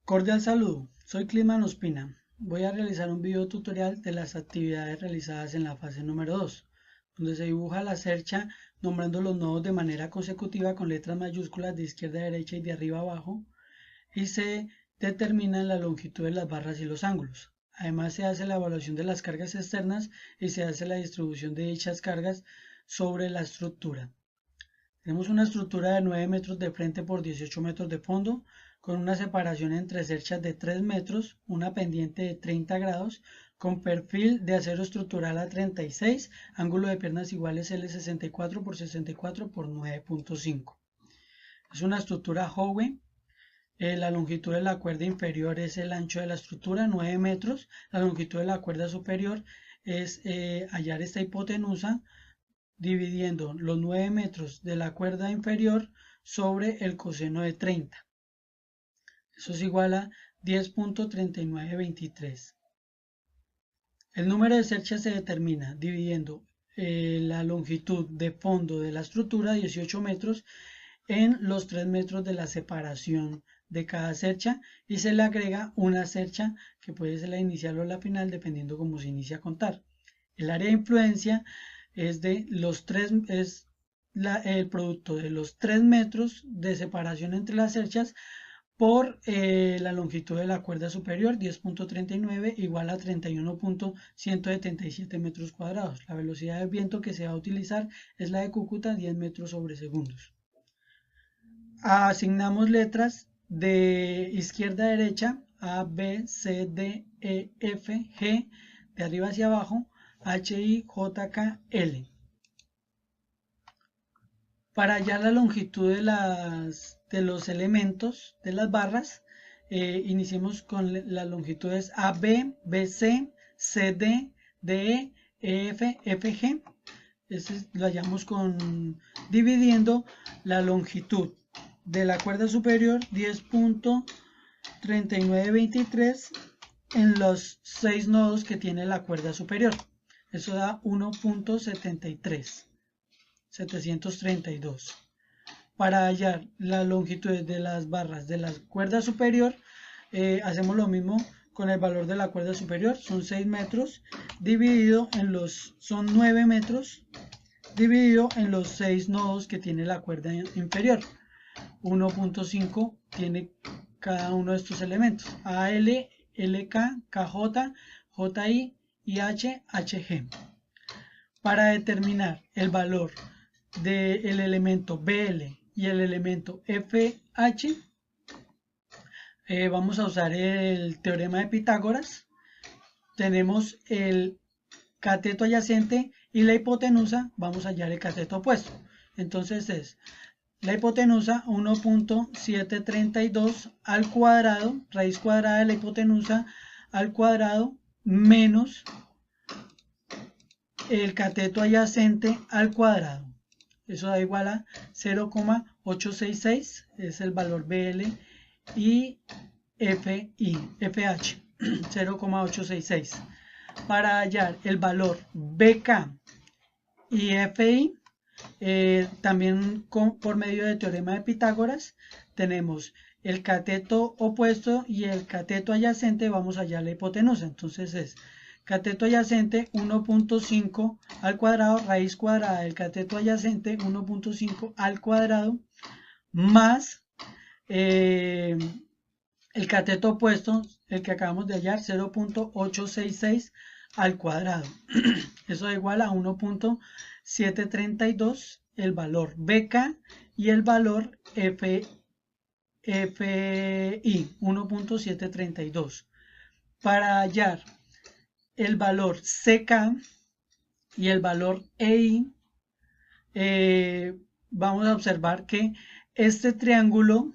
Cordial saludo, soy Climan Ospina. Voy a realizar un video tutorial de las actividades realizadas en la fase número 2, donde se dibuja la cercha nombrando los nodos de manera consecutiva con letras mayúsculas de izquierda a derecha y de arriba a abajo, y se determina la longitud de las barras y los ángulos. Además se hace la evaluación de las cargas externas y se hace la distribución de dichas cargas sobre la estructura. Tenemos una estructura de 9 metros de frente por 18 metros de fondo, con una separación entre cerchas de 3 metros, una pendiente de 30 grados, con perfil de acero estructural a 36, ángulo de piernas iguales L64 por 64 por 9.5. Es una estructura Howe. La longitud de la cuerda inferior es el ancho de la estructura, 9 metros. La longitud de la cuerda superior es hallar esta hipotenusa dividiendo los 9 metros de la cuerda inferior sobre el coseno de 30. Eso es igual a 10.3923. El número de cerchas se determina dividiendo la longitud de fondo de la estructura, 18 metros, en los 3 metros de la separación de cada cercha, y se le agrega una cercha que puede ser la inicial o la final dependiendo cómo se inicia a contar. El área de influencia es de los 3, el producto de los 3 metros de separación entre las cerchas por la longitud de la cuerda superior, 10.39, igual a 31.177 metros cuadrados. La velocidad del viento que se va a utilizar es la de Cúcuta, 10 metros sobre segundos. Asignamos letras de izquierda a derecha, A, B, C, D, E, F, G, de arriba hacia abajo, H, I, J, K, L. Para hallar la longitud de los elementos de las barras, iniciemos con las longitudes AB, BC, CD, DE, EF, FG. Lo hallamos dividiendo la longitud de la cuerda superior, 10.3923, en los 6 nodos que tiene la cuerda superior. Eso da 1.732. Para hallar la longitud de las barras de la cuerda superior, hacemos lo mismo con el valor de la cuerda superior. Son 6 metros dividido son 9 metros dividido en los 6 nodos que tiene la cuerda inferior. 1.5 tiene cada uno de estos elementos: AL, LK, KJ, JI y HG. Para determinar el valor del elemento BL y el elemento FH, vamos a usar el teorema de Pitágoras. Tenemos el cateto adyacente y la hipotenusa, vamos a hallar el cateto opuesto. Entonces es la hipotenusa 1.732 al cuadrado, raíz cuadrada de la hipotenusa al cuadrado, menos el cateto adyacente al cuadrado. Eso da igual a 0,866, es el valor BL, y FH, 0,866. Para hallar el valor BK y FI, también por medio del teorema de Pitágoras, tenemos el cateto opuesto y el cateto adyacente, vamos a hallar la hipotenusa. Entonces es cateto adyacente 1.5 al cuadrado, raíz cuadrada del cateto adyacente 1.5 al cuadrado, más el cateto opuesto, el que acabamos de hallar, 0.866 al cuadrado. Eso da igual a 1.732, el valor BK y el valor FI, 1.732. Para hallar el valor CK y el valor EI, vamos a observar que este triángulo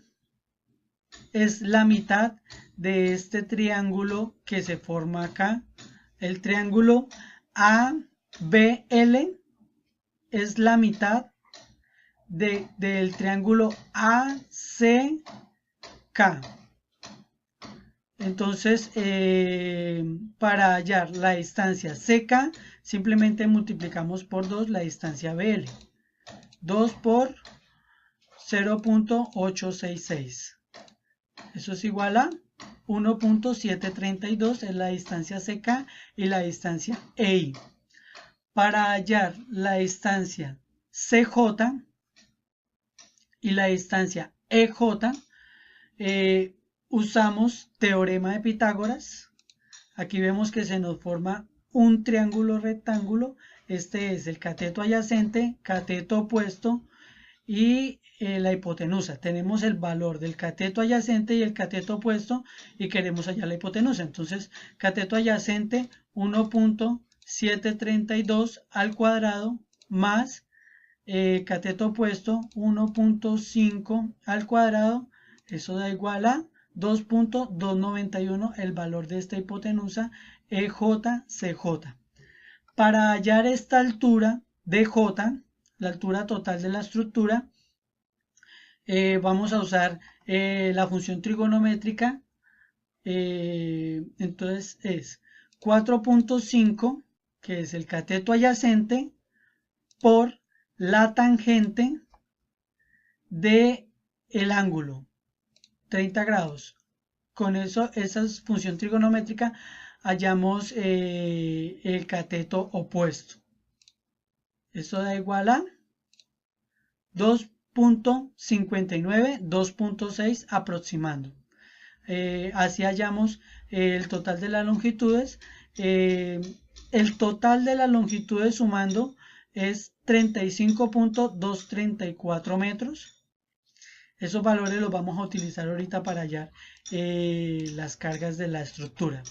es la mitad de este triángulo que se forma acá. El triángulo ABL es la mitad del triángulo ACK. Entonces, para hallar la distancia CK, simplemente multiplicamos por 2 la distancia BL. 2 por 0.866. Eso es igual a 1.732 es la distancia CK y la distancia EI. Para hallar la distancia CJ y la distancia EJ, usamos teorema de Pitágoras. Aquí vemos que se nos forma un triángulo rectángulo. Este es el cateto adyacente, cateto opuesto y la hipotenusa. Tenemos el valor del cateto adyacente y el cateto opuesto y queremos hallar la hipotenusa. Entonces, cateto adyacente 1.732 al cuadrado más cateto opuesto 1.5 al cuadrado. Eso da igual a 2.291 el valor de esta hipotenusa EJCJ. Para hallar esta altura de J, la altura total de la estructura, vamos a usar la función trigonométrica. Entonces es 4.5, que es el cateto adyacente, por la tangente de el ángulo 30 grados. Con eso, esa función trigonométrica, hallamos el cateto opuesto. Esto da igual a 2.59, 2.6 aproximando. Así hallamos el total de las longitudes. El total de las longitudes sumando es 35.234 metros. Esos valores los vamos a utilizar ahorita para hallar las cargas de la estructura.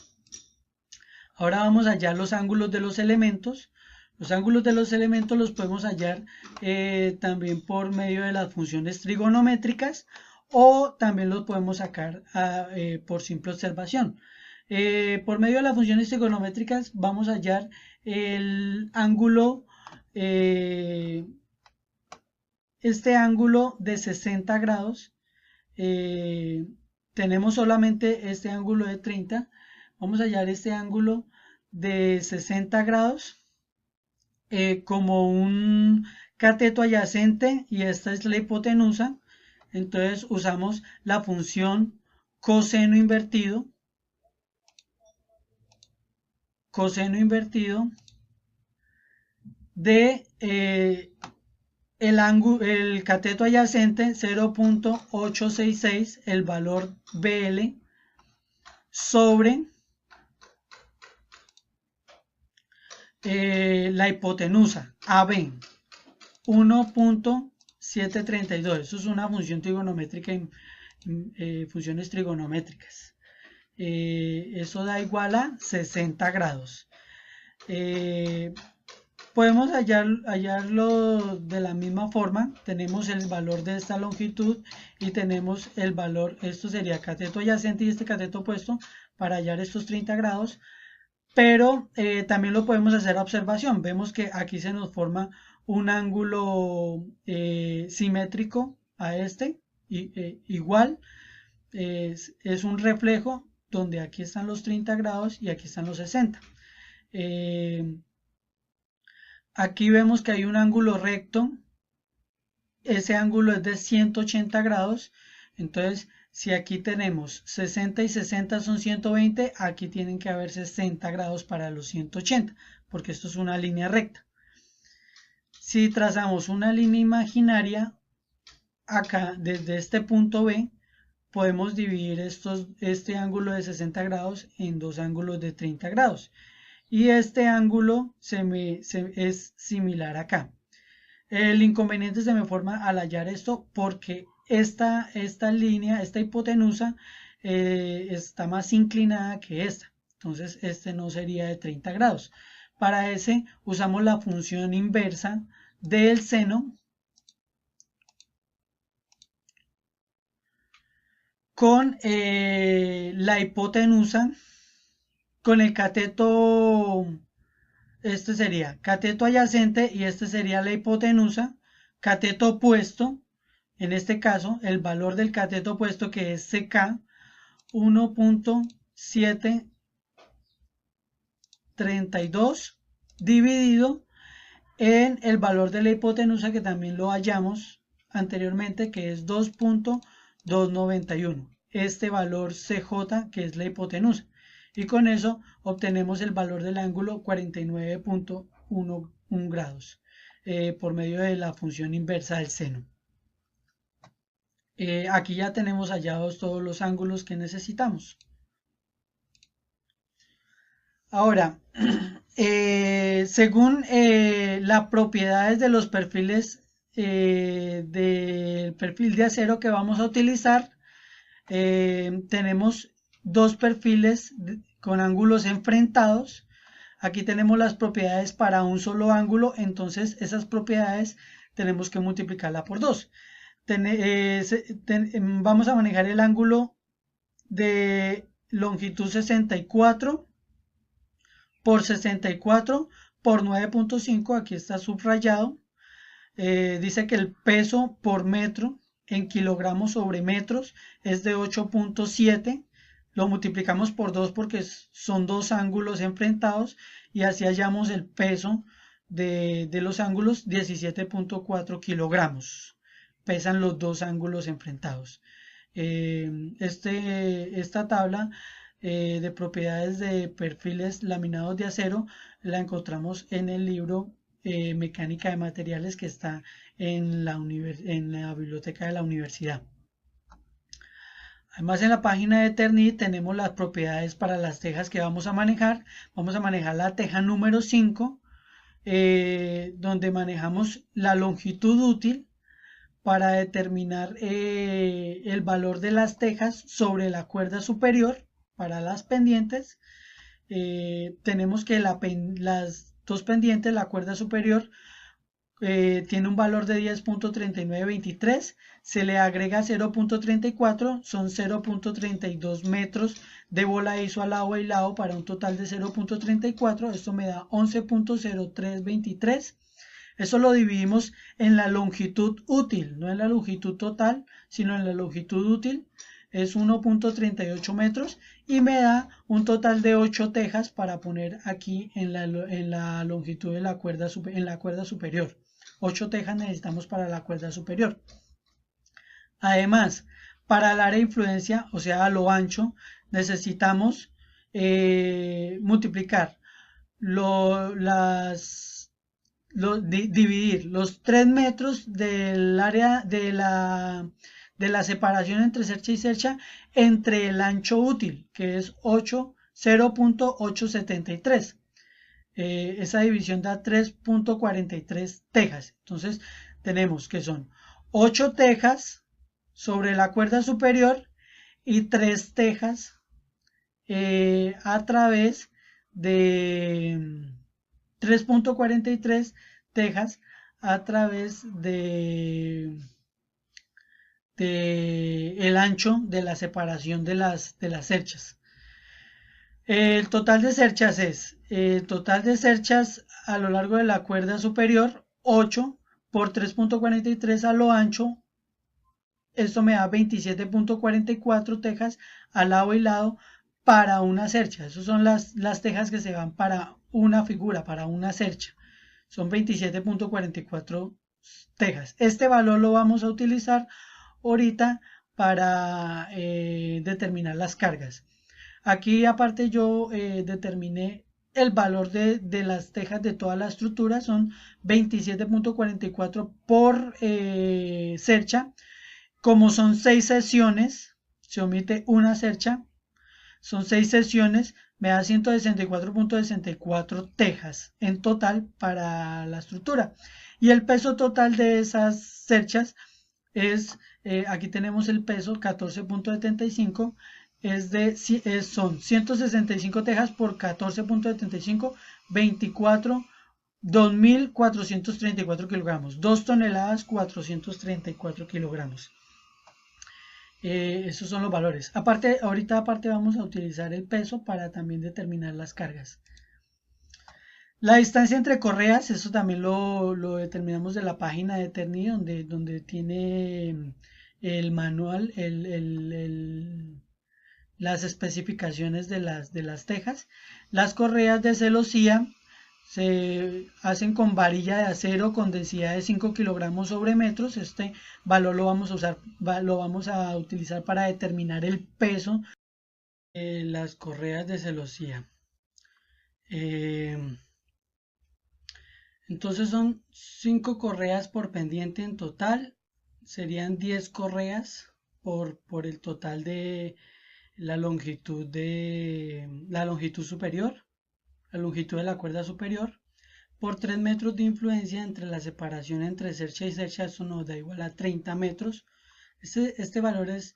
Ahora vamos a hallar los ángulos de los elementos. Los ángulos de los elementos los podemos hallar también por medio de las funciones trigonométricas o también los podemos sacar por simple observación. Por medio de las funciones trigonométricas vamos a hallar el ángulo, este ángulo de 60 grados. Tenemos solamente este ángulo de 30. Vamos a hallar este ángulo de 60 grados como un cateto adyacente y esta es la hipotenusa. Entonces usamos la función coseno invertido de el cateto adyacente 0.866, el valor BL, sobre la hipotenusa AB 1.732. Eso es una función trigonométrica en funciones trigonométricas. Eso da igual a 60 grados. Podemos hallarlo de la misma forma. Tenemos el valor de esta longitud y tenemos el valor, esto sería cateto adyacente y este cateto opuesto, para hallar estos 30 grados. Pero también lo podemos hacer a observación. Vemos que aquí se nos forma un ángulo simétrico a este, igual. Es un reflejo donde aquí están los 30 grados y aquí están los 60. Aquí vemos que hay un ángulo recto. Ese ángulo es de 180 grados. Entonces, si aquí tenemos 60 y 60 son 120, aquí tienen que haber 60 grados para los 180, porque esto es una línea recta. Si trazamos una línea imaginaria, acá desde este punto B, podemos dividir este ángulo de 60 grados en dos ángulos de 30 grados. Y este ángulo es similar acá. El inconveniente se me forma al hallar esto porque esta línea, esta hipotenusa, está más inclinada que esta. Entonces este no sería de 30 grados. Para ese usamos la función inversa del seno con la hipotenusa, con el cateto, este sería cateto adyacente y este sería la hipotenusa, cateto opuesto, en este caso el valor del cateto opuesto que es CK, 1.732 dividido en el valor de la hipotenusa que también lo hallamos anteriormente, que es 2.291. este valor CJ, que es la hipotenusa. Y con eso obtenemos el valor del ángulo 49.11 grados por medio de la función inversa del seno. Aquí ya tenemos hallados todos los ángulos que necesitamos. Ahora, según las propiedades de los perfiles del perfil de acero que vamos a utilizar, tenemos dos perfiles con ángulos enfrentados. Aquí tenemos las propiedades para un solo ángulo, entonces esas propiedades tenemos que multiplicarla por 2. Vamos a manejar el ángulo de longitud 64 por 64 por 9.5, aquí está subrayado. Dice que el peso por metro en kilogramos sobre metros es de 8.7. Lo multiplicamos por 2 porque son dos ángulos enfrentados y así hallamos el peso de los ángulos, 17.4 kilogramos. Pesan los dos ángulos enfrentados. Esta tabla de propiedades de perfiles laminados de acero la encontramos en el libro Mecánica de Materiales, que está en la biblioteca de la universidad. Además, en la página de Eternit tenemos las propiedades para las tejas que vamos a manejar. Vamos a manejar la teja número 5, donde manejamos la longitud útil para determinar el valor de las tejas sobre la cuerda superior. Para las pendientes, tenemos que las dos pendientes, la cuerda superior tiene un valor de 10.3923, se le agrega 0.34, son 0.32 metros de bola ISO al lado y lado para un total de 0.34, esto me da 11.0323. Eso lo dividimos en la longitud útil, no en la longitud total, sino en la longitud útil. Es 1.38 metros y me da un total de 8 tejas para poner aquí en la longitud de la cuerda, en la cuerda superior. 8 tejas necesitamos para la cuerda superior. Además, para el área de influencia, o sea, a lo ancho, necesitamos multiplicar dividir los 3 metros del área de la separación entre cercha y cercha entre el ancho útil, que es 0.873. Esa división da 3.43 tejas. Entonces tenemos que son 8 tejas sobre la cuerda superior y 3 tejas a través de 3.43 tejas a través de el ancho de la separación de las cerchas. El total de cerchas es total de cerchas a lo largo de la cuerda superior, 8 por 3.43 a lo ancho. Esto me da 27.44 tejas al lado y lado para una cercha. Esas son las tejas que se van para una figura, para una cercha. Son 27.44 tejas. Este valor lo vamos a utilizar ahorita para determinar las cargas. Aquí aparte yo determiné el valor de las tejas de toda la estructura, son 27.44 por cercha. Como son 6 secciones, se omite una cercha, son 6 secciones, me da 164.64 tejas en total para la estructura. Y el peso total de esas cerchas es, aquí tenemos el peso, 14.75, son 165 tejas por 14.75, 2.434 kilogramos, 2 toneladas 434 kilogramos. Esos son los valores. Ahorita vamos a utilizar el peso para también determinar las cargas. La distancia entre correas, eso también lo determinamos de la página de Eternit, donde tiene el manual, las especificaciones de las tejas. Las correas de celosía se hacen con varilla de acero con densidad de 5 kilogramos sobre metros. Este valor lo vamos a utilizar para determinar el peso de las correas de celosía. Entonces son 5 correas por pendiente en total. Serían 10 correas por el total de la longitud superior, la longitud de la cuerda superior, por 3 metros de influencia entre la separación entre cercha y cercha. Eso nos da igual a 30 metros. Este valor es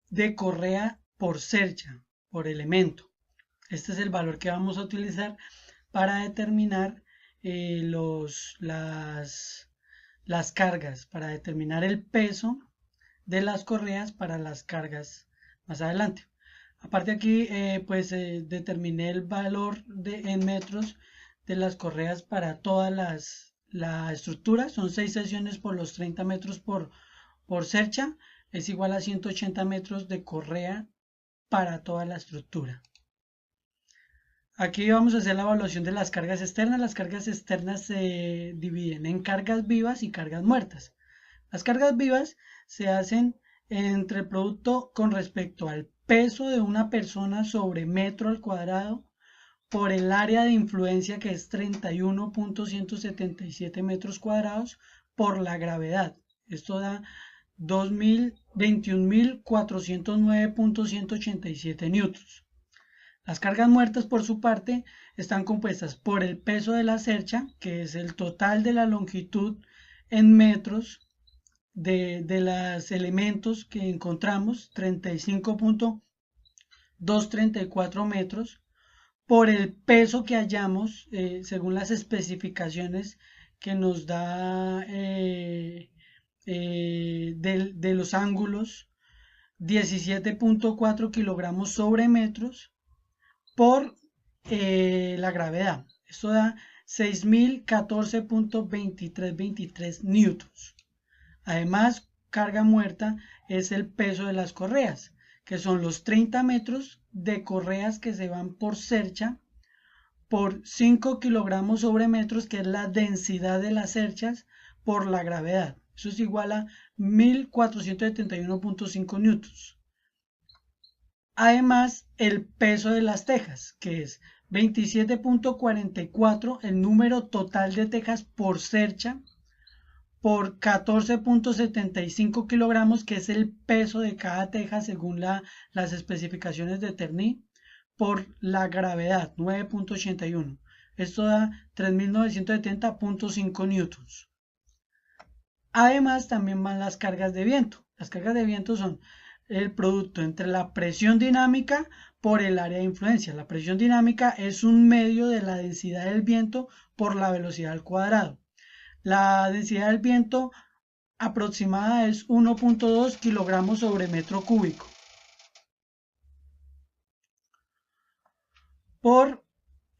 de correa por cercha, por elemento. Este es el valor que vamos a utilizar para determinar las cargas, para determinar el peso de las correas para las cargas más adelante. Aparte aquí determiné el valor en metros de las correas para toda la estructura. Son 6 secciones por los 30 metros por cercha. Es igual a 180 metros de correa para toda la estructura. Aquí vamos a hacer la evaluación de las cargas externas. Las cargas externas se dividen en cargas vivas y cargas muertas. Las cargas vivas se hacen entre el producto con respecto al peso de una persona sobre metro al cuadrado por el área de influencia, que es 31.177 metros cuadrados, por la gravedad. Esto da 21.409.187 newtons. Las cargas muertas, por su parte, están compuestas por el peso de la cercha, que es el total de la longitud en metros de los elementos que encontramos, 35.234 metros, por el peso que hallamos según las especificaciones que nos da de los ángulos, 17.4 kilogramos sobre metros, por la gravedad. Esto da 6.014.2323 newtons. Además, carga muerta es el peso de las correas, que son los 30 metros de correas que se van por cercha por 5 kilogramos sobre metros, que es la densidad de las cerchas, por la gravedad. Eso es igual a 1.471.5 newtons. Además, el peso de las tejas, que es 27.44, el número total de tejas por cercha, por 14.75 kilogramos, que es el peso de cada teja según las especificaciones de Terni, por la gravedad, 9.81. Esto da 3.970.5 newtons. Además, también van las cargas de viento. Las cargas de viento son el producto entre la presión dinámica por el área de influencia. La presión dinámica es un medio de la densidad del viento por la velocidad al cuadrado. La densidad del viento aproximada es 1.2 kilogramos sobre metro cúbico. Por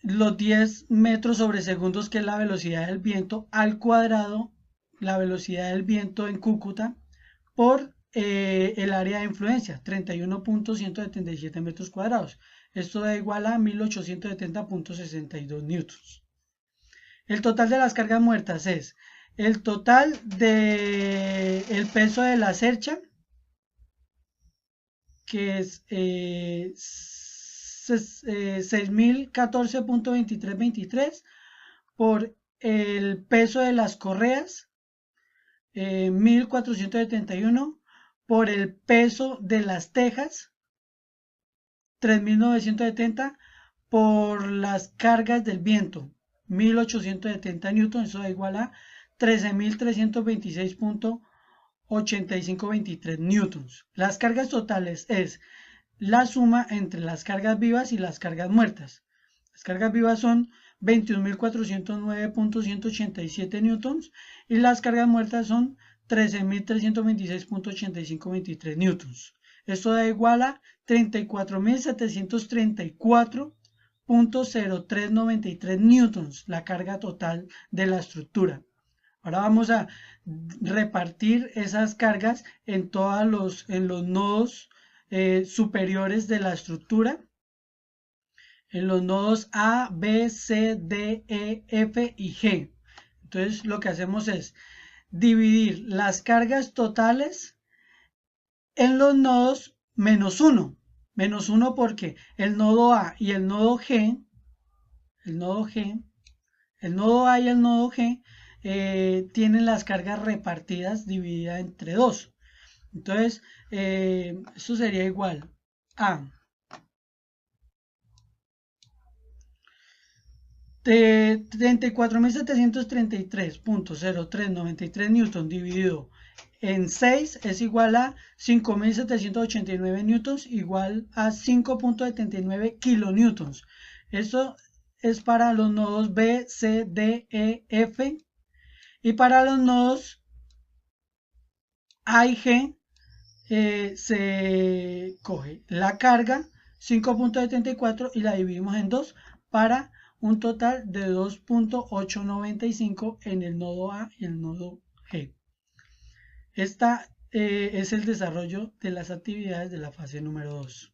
los 10 metros sobre segundos, que es la velocidad del viento al cuadrado, la velocidad del viento en Cúcuta, por el área de influencia, 31.177 metros cuadrados. Esto da igual a 1870.62 newtons. El total de las cargas muertas es el total del peso de la cercha, que es 6.014.2323, por el peso de las correas, 1.471, por el peso de las tejas, 3.970, por las cargas del viento, 1.870 newtons. Eso da igual a 13.326.8523 newtons. Las cargas totales es la suma entre las cargas vivas y las cargas muertas. Las cargas vivas son 21.409.187 newtons y las cargas muertas son 13.326.8523 newtons. Esto da igual a 34.734.0393 newtons, la carga total de la estructura. Ahora vamos a repartir esas cargas en los nodos superiores de la estructura. en los nodos A, B, C, D, E, F y G. Entonces lo que hacemos es dividir las cargas totales en los nodos menos 1. Menos 1 porque el nodo A y el nodo G, el nodo A y el nodo G tienen las cargas repartidas divididas entre 2. Entonces, esto sería igual a 34.733.0393 newtons dividido en 6 es igual a 5.789 newtons, igual a 5.79 kilonewtons. Esto es para los nodos B, C, D, E, F, y para los nodos A y G se coge la carga 5.74 y la dividimos en 2 para un total de 2.895 en el nodo A y el nodo G. Este es el desarrollo de las actividades de la fase número 2.